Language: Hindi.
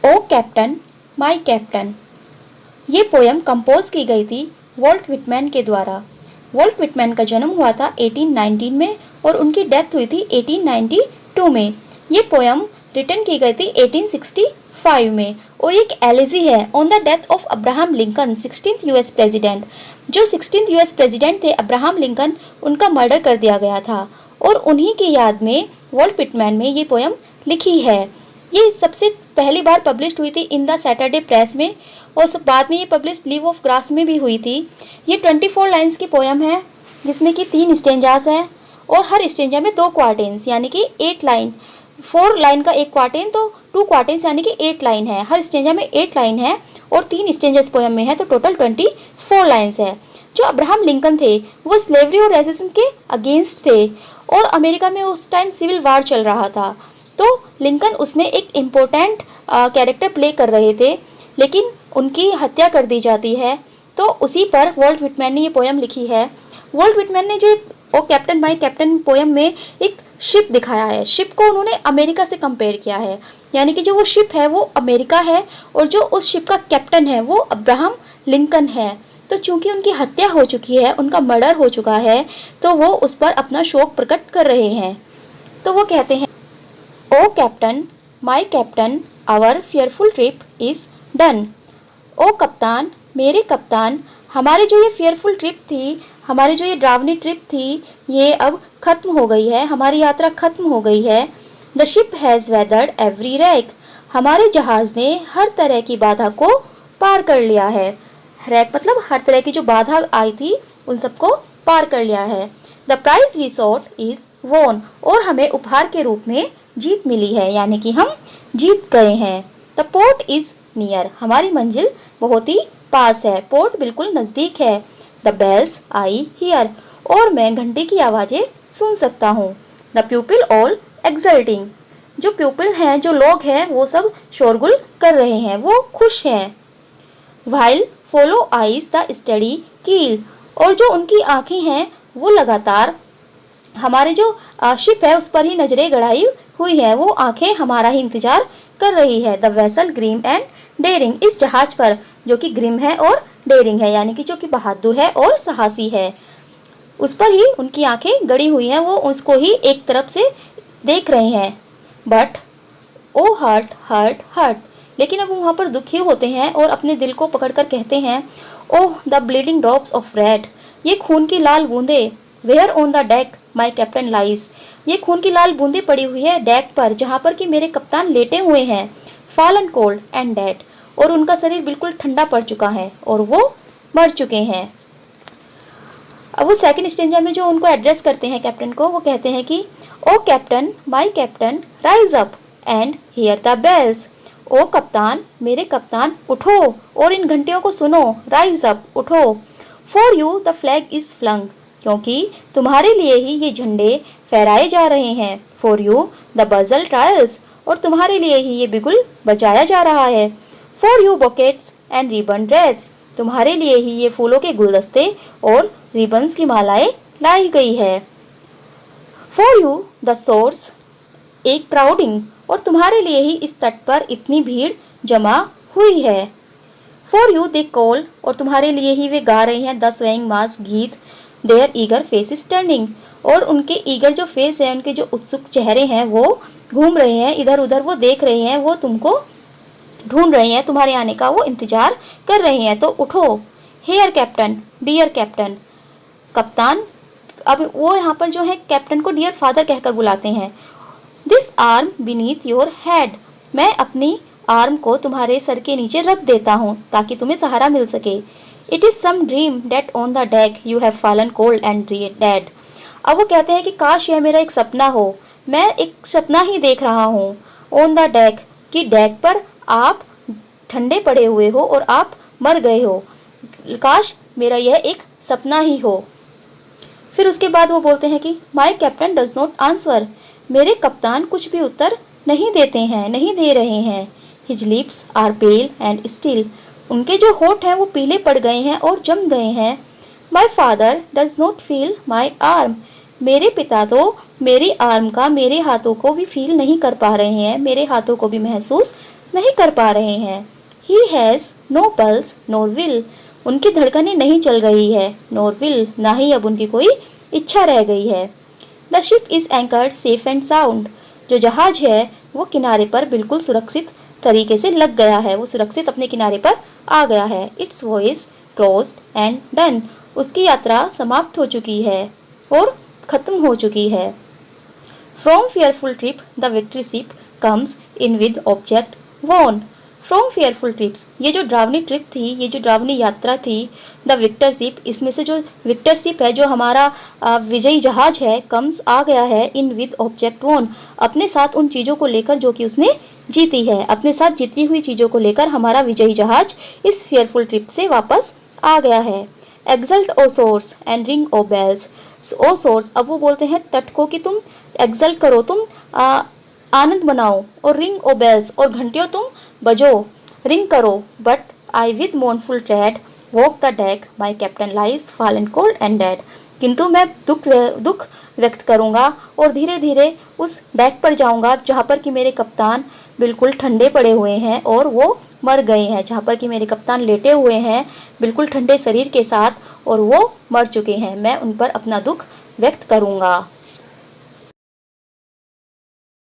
O captain my captain. ये पोयम कंपोज की गई थी वॉल्ट विटमैन के द्वारा। वॉल्ट विटमैन का जन्म हुआ था 1819 में और उनकी डेथ हुई थी 1892 में। ये पोयम रिटन की गई थी 1865 में और एक एलिजी है on the death of Abraham Lincoln, 16th US president. जो 16th यूएस प्रेसिडेंट थे अब्राहम लिंकन, उनका मर्डर कर दिया गया था और उन्हीं की याद में वॉल्ट विटमैन में ये पोयम लिखी है। ये सबसे पहली बार पब्लिश हुई थी इन द सैटरडे प्रेस में और बाद में ये पब्लिश लीव ऑफ ग्रास में भी हुई थी। ये 24 लाइन्स की पोयम है जिसमें कि 3 स्टेंजास है और हर स्टेंजा में 2 क्वार्टेन्स यानी कि 8 लाइन। 4 लाइन का एक क्वार्टेन तो 2 क्वार्टेन्स यानी कि 8 लाइन है। हर स्टेंजा में 8 लाइन है और 3 स्टेंजास पोयम में है तो टोटल 24 लाइन्स है। जो अब्राहम लिंकन थे वो स्लेवरी और रेसिज्म के अगेंस्ट थे और अमेरिका में उस टाइम सिविल वार चल रहा था, तो लिंकन उसमें एक इम्पोर्टेंट कैरेक्टर प्ले कर रहे थे, लेकिन उनकी हत्या कर दी जाती है। तो उसी पर वॉल्ट विटमैन ने ये पोयम लिखी है। वॉल्ट विटमैन ने जो ओ कैप्टन माय कैप्टन पोयम में एक शिप दिखाया है। शिप को उन्होंने अमेरिका से कंपेयर किया है, यानी कि जो वो शिप है वो अमेरिका है और जो उस शिप का कैप्टन है वो अब्राहम लिंकन है। तो चूंकि उनकी हत्या हो चुकी है, उनका मर्डर हो चुका है, तो वो उस पर अपना शोक प्रकट कर रहे हैं। तो वो कहते हैं, O captain my captain our fearful trip is done. ओ कप्तान मेरे कप्तान, हमारी जो ये फियरफुल ट्रिप थी, हमारी जो ये डरावनी ट्रिप थी, ये अब खत्म हो गई है, हमारी यात्रा खत्म हो गई है। The ship has weathered every rack, हमारे जहाज ने हर तरह की बाधा को पार कर लिया है। रैक मतलब हर तरह की जो बाधा आई थी उन सबको पार कर लिया है। The prize we sought is won, और हमें उपहार के रूप में जीत मिली है, यानी कि हम जीत गए हैं। द पोर्ट इज नियर, हमारी मंजिल बहुत ही पास है, पोर्ट बिल्कुल नज़दीक है। द बेल्स आई हियर, और मैं घंटे की आवाज़ें सुन सकता हूँ। द पीपल ऑल एक्सल्टिंग, जो पीपल हैं, जो लोग हैं, वो सब शोरगुल कर रहे हैं, वो खुश हैं। While follow eyes the study कील, और जो उनकी आँखें हैं वो लगातार हमारे जो शिप है उस पर ही नजरें गड़ाई हुई है, वो आंखें हमारा ही इंतजार कर रही है। The vessel grim and daring, इस जहाज पर जो कि ग्रिम है और डेयरिंग है, यानी कि जो कि बहादुर है और साहसी है, उस पर ही उनकी आंखें गड़ी हुई हैं, वो उसको ही एक तरफ से देख रहे हैं। But O heart heart heart, लेकिन अब वहाँ पर दुखी होते हैं और अपने दिल को पकड़कर कहते हैं, oh the bleeding drops of red, ये खून की लाल बूंदे। Where on the deck my captain lies, ये खून की लाल बूंदे पड़ी हुई है डेक पर, जहाँ पर कि मेरे कप्तान लेटे हुए हैं। फॉलन कोल्ड एंड डेड, और उनका शरीर बिल्कुल ठंडा पड़ चुका है और वो मर चुके हैं। अब वो सेकंड स्टेंजा में जो उनको एड्रेस करते हैं कैप्टन को, वो कहते हैं कि O captain my captain rise up and hear the bells, ओ कप्तान मेरे कप्तान उठो और इन घंटियों को सुनो। राइज अप, उठो। For you the flag is flung, क्योंकि तुम्हारे लिए ही ये झंडे फहराए जा रहे हैं। फॉर यू द बजल ट्रायल्स, और तुम्हारे लिए ही ये बिगुल बजाया जा रहा है। For you bouquets and ribbon dress, तुम्हारे लिए ही ये फूलों के गुलदस्ते और रिबन्स की मालाएं लाई गई है। फॉर यू द सोर्स एक क्राउडिंग, और तुम्हारे लिए ही इस तट पर इतनी भीड़ जमा हुई है। फॉर यू दे कॉल, और तुम्हारे लिए ही वे गा रही हैं द स्वेइंग मास गीत। Their eager face is turning, और उनके ईगर जो फेस है, उनके जो उत्सुक चेहरे हैं वो घूम रहे हैं इधर उधर, वो देख रहे हैं, वो तुमको ढूंढ रहे हैं, तुम्हारे आने का वो इंतजार कर रहे हैं। तो उठो। हेयर कैप्टन डियर कैप्टन, कप्तान, अब वो यहाँ पर जो है कैप्टन को डियर फादर कहकर बुलाते हैं। This arm beneath your head, मैं अपनी आर्म को तुम्हारे सर के नीचे रख देता हूँ ताकि तुम्हें सहारा मिल सके। It is some dream that on the deck you have fallen cold and dead, अब वो कहते हैं कि काश यह मेरा एक सपना हो, मैं एक सपना ही देख रहा हूँ। ऑन द डेक, कि डेक पर आप ठंडे पड़े हुए हो और आप मर गए हो, काश मेरा यह एक सपना ही हो। फिर उसके बाद वो बोलते हैं कि my captain does not answer, मेरे कप्तान कुछ भी उत्तर नहीं देते हैं, नहीं दे रहे हैं। His lips are pale and still, उनके जो होठ हैं वो पीले पड़ गए हैं और जम गए हैं। My father does not feel my arm, मेरे पिता तो मेरी आर्म का, मेरे हाथों को भी फील नहीं कर पा रहे हैं, मेरे हाथों को भी महसूस नहीं कर पा रहे हैं। He has no pulse nor will, उनकी धड़कनें नहीं चल रही है, nor will, ना ही अब उनकी कोई इच्छा रह गई है। The ship is anchored safe and sound, जो जहाज है वो किनारे पर बिल्कुल सुरक्षित तरीके से लग गया है, वो सुरक्षित अपने किनारे पर आ गया है। Its voyage closed and done, उसकी यात्रा समाप्त हो चुकी है और खत्म हो चुकी है। From fearful trip, the victory ship comes in with object won. From fearful trips, ये जो ड्रावनी ट्रिप थी, ये जो ड्रावनी यात्रा थी, द विक्टर शिप, इसमें से जो विक्टर शिप है, जो हमारा विजयी जहाज है, कम्स आ गया है इन विद ऑब्जेक्ट वोन, अपने साथ उन चीज़ों को लेकर जो कि उसने जीती है, अपने साथ जीती हुई चीज़ों को लेकर हमारा विजयी जहाज इस फेयरफुल ट्रिप से वापस आ गया है। Exult O shores and ring O bells, O shores, अब वो बोलते हैं तट को कि तुम एक्सल्ट करो, तुम आनंद मनाओ, और रिंग ओ बेल्स, और घंटियों तुम बजो, रिंग करो। But I with mournful trade walk the deck, my captain lies fallen cold and dead, किंतु मैं दुख व्यक्त करूंगा और धीरे धीरे उस डेक पर जाऊंगा जहाँ पर कि मेरे कप्तान बिल्कुल ठंडे पड़े हुए हैं और वो मर गए हैं, जहाँ पर कि मेरे कप्तान लेटे हुए हैं बिल्कुल ठंडे शरीर के साथ और वो मर चुके हैं, मैं उन पर अपना दुख व्यक्त करूंगा।